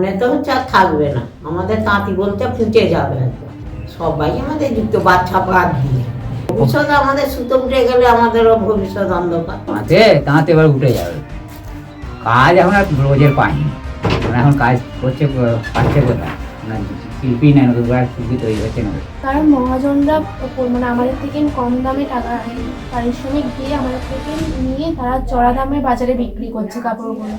মনে তো হচ্ছে আর থাকবে না, আমাদের তাঁতি বলতে ফুটে যাবে একদম। সবাই আমাদের যুক্ত বাচ্চা পা দিয়ে ভবিষ্যৎ, আমাদের সুতো উঠে গেলে আমাদেরও ভবিষ্যৎ অন্ধকার। তাঁতে এবার উঠে যাবে। কাজ এখন আর রোজের পাইনি, মানে এখন কাজ করছে পাচ্ছে কোথায়, শিল্পী নেই, শিল্পী তৈরি হচ্ছে না। কারণ মহাজনরা মানে আমাদের থেকে কম দামে টাকা পারিশ্রমিক দিয়ে আমাদের থেকে নিয়ে তারা চড়া দামে বাজারে বিক্রি করছে কাপড়গুলো।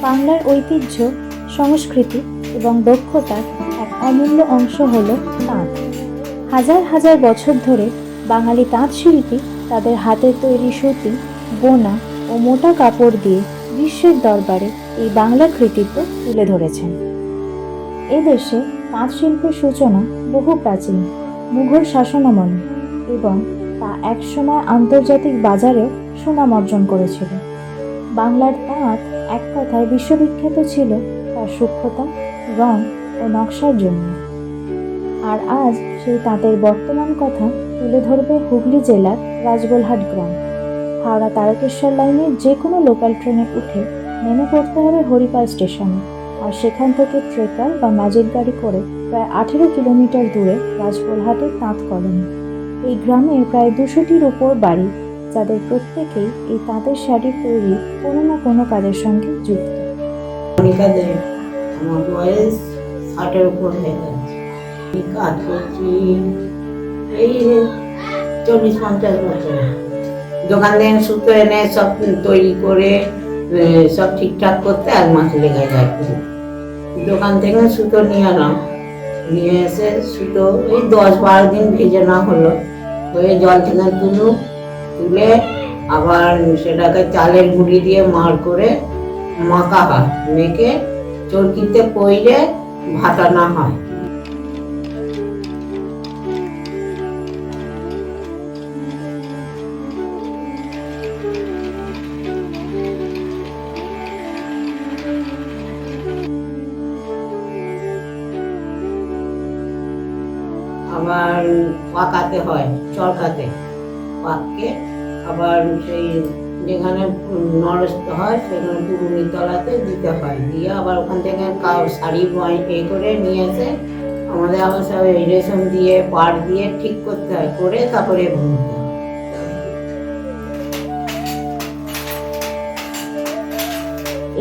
বাংলার ঐতিহ্য, সংস্কৃতি এবং দক্ষতার এক অমূল্য অংশ হল তাঁত। হাজার হাজার বছর ধরে বাঙালি তাঁত শিল্পী তাদের হাতের তৈরি সুতি, বোনা ও মোটা কাপড় দিয়ে বিশ্বের দরবারে এই বাংলার কৃতিত্ব তুলে ধরেছেন। এদেশে তাঁত শিল্পের সূচনা বহু প্রাচীন, মুঘল শাসনামলে, এবং তা একসময় আন্তর্জাতিক বাজারেও সুনাম অর্জন করেছিল। বাংলার তাঁত এক কথায় বিশ্ববিখ্যাত ছিল তার সূক্ষ্মতা, রং ও নকশার জন্য। আর আজ সেই তাঁতের বর্তমান কথা তুলে ধরবে হুগলি জেলার রাজবলহাট গ্রাম। হাওড়া তারকেশ্বর লাইনের যে কোনো লোকাল ট্রেনে উঠে নেমে পড়তে হবে হরিপাল স্টেশনে, আর সেখান থেকে ট্রেকার বা ম্যাজিক গাড়ি করে প্রায় 18 কিলোমিটার দূরে রাজবলহাটের তাঁত কলোনি। এই গ্রামে প্রায় 200টির উপর বাড়ি, যাদের প্রত্যেকেই এই তাঁতের শাড়ির তৈরি কোনো না কোনো কাজের সঙ্গে যুক্ত। আমার বয়স 60-এর উপর হয়ে গেছে, কাজ করছি এই 40-50 বছর। দোকান থেকে সুতো এনে সব তৈরি করে সব ঠিকঠাক করতে 1 মাস লেগে যায়। দোকান থেকে সুতো নিয়ে এলাম, নিয়ে এসে সুতো এই 10-12 দিন ভেজে না হলো হয়ে জল থেকে তুলে আবার সেটাকে চালের গুঁড়ি দিয়ে মাড় করে মাখা হয়, মেখে চরকিতে পইরে ভাটানো হয়। আবার পাকাতে হয়, চরকাতে পাককে আবার সেই যেখানে নরস্ত হয় সেখানে পুরুনি তলাতে দিতে হয়, দিয়ে আবার ওখান থেকে শাড়ি করে নিয়ে এসে আমাদের আবার সব রেশম দিয়ে পাট দিয়ে ঠিক করতে হয়, করে তারপরে বুনতে হয়।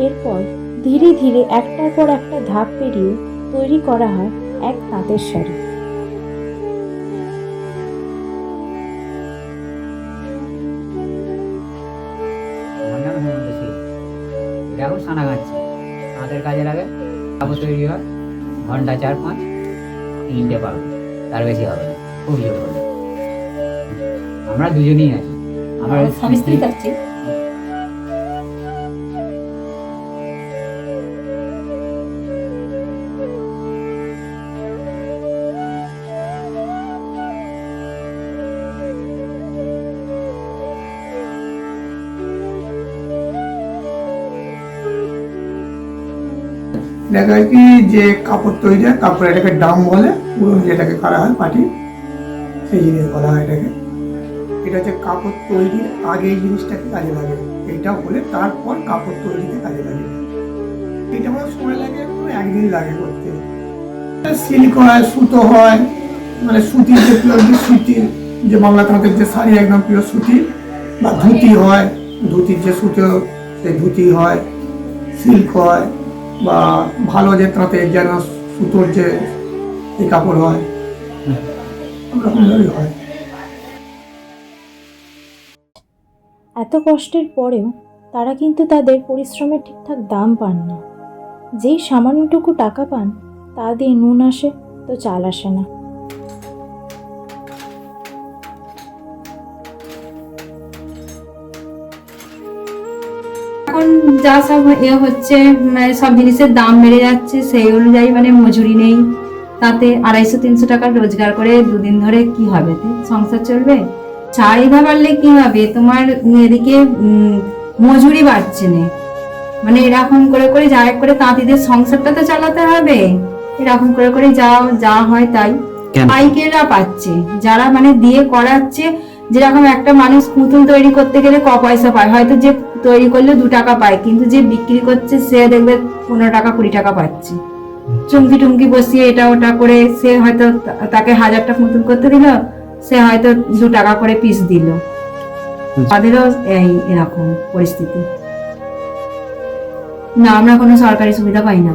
এরপর ধীরে ধীরে একটার পর একটা ধাপ পেরিয়ে তৈরি করা হয় এক তাঁতের শাড়ি। এখন সানা গাচ্ছি, তাঁতের কাজে লাগে, কাপড় তৈরি হয়, ঘন্টা 4-5 3টে পাবো, তার বেশি হবে না, খুব জোর হবে। আমরা দুজনেই আছি, আমার স্বামী স্ত্রী থাকছি। দেখা যায় কি যে কাপড় তৈরি হয়, তারপরে এটাকে ডাম বলে, পুরো যেটাকে করা হয় পাটি, সেই জিনিস বলা হয় এটাকে। এটা হচ্ছে কাপড় তৈরির আগে এই জিনিসটাকে কাজে লাগে, এইটা হলে তারপর কাপড় তৈরিতে কাজে লাগে। এটা আমার সময় লাগে 1 দিন লাগে করতে। সিল্ক হয়, সুতো হয়, মানে সুতির যে পিওর সুতির যে বাংলা তাঁতের যে শাড়ি একদম পিওর সুতি, বা ধুতি হয়, ধুতির যে সুতো সেই ধুতি হয়, সিল্ক হয়, বা ভালো যে তাঁতের যেন সুতোর যে এই কাপড় হয়, রকমভাবেই হয়। এত কষ্টের পরেও তারা কিন্তু তাদের পরিশ্রমের ঠিকঠাক দাম পান না। যেই সামান্যটুকু টাকা পান তা দিয়ে নুন আসে তো চাল আসে না। এখন যা সব হচ্ছে, মানে সব জিনিসের দাম বেড়ে যাচ্ছে, সেই অনুযায়ী মানে মজুরি নেই, তাতে 250-300 টাকা রোজগার করে 2 দিন ধরে কি হবে, সংসার চলবে? চাহিদা বাড়লে কি হবে, তোমার এদিকে মজুরি বাড়ছে না, মানে এরকম করে করে যা এক করে তাঁতিদের সংসারটা তো চালাতে হবে, এরকম করে করে যা হয় তাই। কেন? পাইকাররা পাচ্ছে, যারা মানে দিয়ে করাচ্ছে, যেরকম একটা মানুষ পুতুল তৈরি করতে গেলে ক পয়সা পায়, হয়তো যে তৈরি করলে 2 টাকা পায়, কিন্তু যে বিক্রি করছে সে দেখবে 15 টাকা 20 টাকা পাচ্ছে। চুমকি টুমকি বসিয়ে এটা ওটা করে সে হয়তো তাকে 1000টা পুতুল করতে দিল, সে হয়তো 2 টাকা করে পিস দিল। তাদেরও এরকম পরিস্থিতি। না, আমরা কোনো সরকারি সুবিধা পাই না,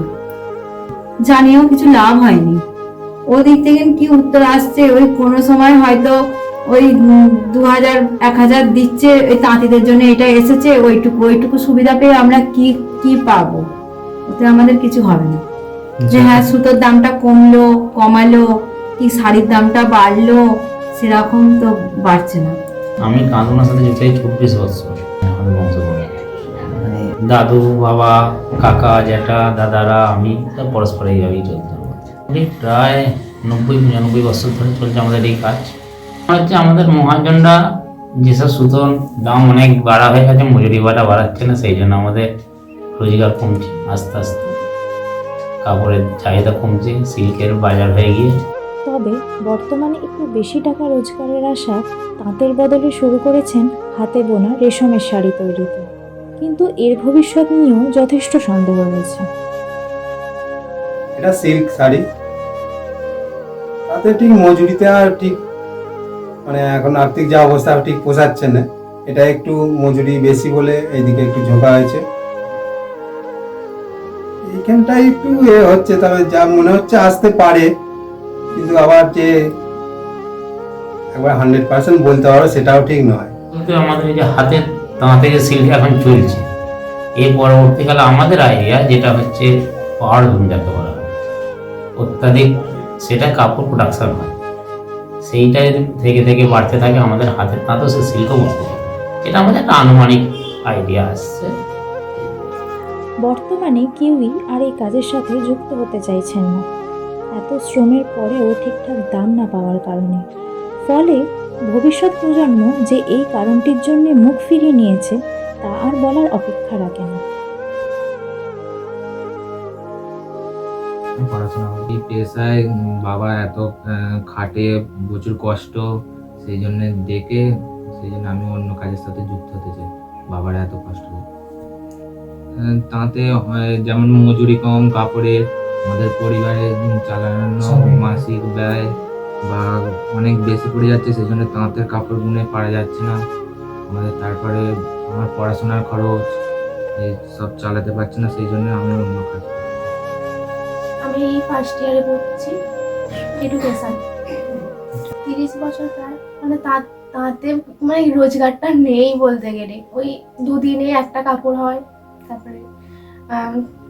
জানিও কিছু লাভ হয়নি। ওদিক থেকে কি উত্তর আসছে, ওই কোনো সময় হয়তো ওই 2000 1000 দিচ্ছে ওই তাঁতিদের জন্য, এটা এসেছে, ওইটুকু সুবিধা পেয়ে আমরা কি পাবো? ওতে আমাদের কিছু হবে না। যে হ্যাঁ সুতোর দামটা কমালো, কি শাড়ির দামটা বাড়লো, সেরকম তো বাড়ছে না। আমি কাঁদুনার সাথে যুক্ত 24 বছর আমাদের বংশগত, মানে দাদু বাবা কাকা জ্যাঠা দাদারা আমি তা পরস্পর এইভাবেই চলতাম। প্রায় 90-95 বছর ধরে চলছে আমাদের এই কাজ। হচ্ছে আমাদের মহাজনরা যেসব সুতোর দাম অনেক বাড়া হয়ে গেছে, মজুরি বাড়াচ্ছে না, সেই জন্য আমাদের রোজগার কমছে আস্তে আস্তে, কাপড়ের চাহিদা কমছে, সিল্কের বাজার হয়ে গিয়ে। তবে বর্তমানে একটু বেশি টাকা রোজগারের আশা তাঁতের বদলে শুরু করেছেন হাতে বোনা রেশমের শাড়ি তৈরিতে, কিন্তু এর ভবিষ্যৎ নিয়েও যথেষ্ট সন্দেহ রয়েছে। এটা সিল্ক শাড়ি, তাতে ঠিক মজুরিতে আর ঠিক মানে এখন আর্থিক যা অবস্থা ঠিক পোষাচ্ছে না, এটা একটু মজুরি বেশি বলে এইদিকে একটু ঝোঁকা হয়েছে। এইখানটাই একটু হচ্ছে, তবে যা মনে হচ্ছে আসতে পারে, কিন্তু আবার যে একবার 100% বলতে পারো সেটাও ঠিক নয়। কিন্তু আমাদের এই যে হাতের তাঁতে যে সিল্ক এখন চলছে, এর পরবর্তীকালে আমাদের আইডিয়া যেটা হচ্ছে পাওয়ার লুম যাকে বলা হয়, অত্যাধিক সেটা কাপড় প্রোডাকশন হয়, সেইটাই থেকে থেকে বাড়তে থাকে আমাদের হাতের তাঁতও সে সিল্কও বলতে পারে। এটা আমাদের একটা আনুমানিক আইডিয়া আসছে। বর্তমানে কেউই আর এই কাজের সাথে যুক্ত হতে চাইছেন না, এত শ্রমের পরেও ঠিকঠাক দাম না পাওয়ার কারণে। ফলে ভবিষ্যৎ প্রজন্ম যে এই কারণটির জন্য মুখ ফিরিয়ে নিয়েছে তা আর বলার অপেক্ষা রাখে না। পড়াশোনা এই পেশায় বাবা এত খাটে, প্রচুর কষ্ট, সেই জন্য আমি অন্য কাজের সাথে যুক্ত হতে চাই। বাবার এত কষ্ট তাতে যেমন মজুরি কম, কাপড়ের আমাদের পরিবারের চালানো মাসিক ব্যয় বা অনেক বেশি পড়ে যাচ্ছে, সেই জন্য তাঁতের কাপড় বুনে পারা যাচ্ছে না আমাদের। তারপরে আমার পড়াশোনার খরচ এই সব চালাতে পারছি না, সেই জন্য আমি অন্য কাজ করি। আমি ফার্স্ট ইয়ারে পড়ছি, এডুকেশন। 30 বছর প্রায়, মানে তাতে মানে রোজগারটা নেই বলতে গেলে। ওই 2 দিনে একটা কাপড় হয়, তারপরে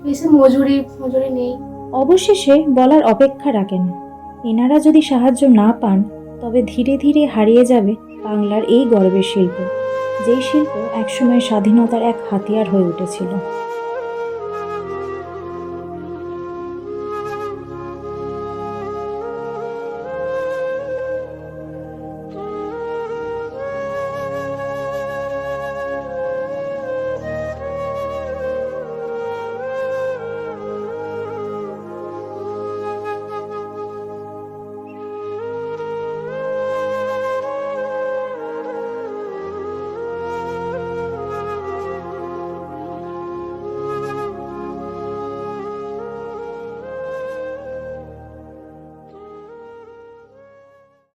বেশি মজুরি নেই। অবশেষে বলার অপেক্ষা রাখে না, এনারা যদি সাহায্য না পান তবে ধীরে ধীরে হারিয়ে যাবে বাংলার এই গর্বের শিল্প, যেই শিল্প একসময় স্বাধীনতার এক হাতিয়ার হয়ে উঠেছিল।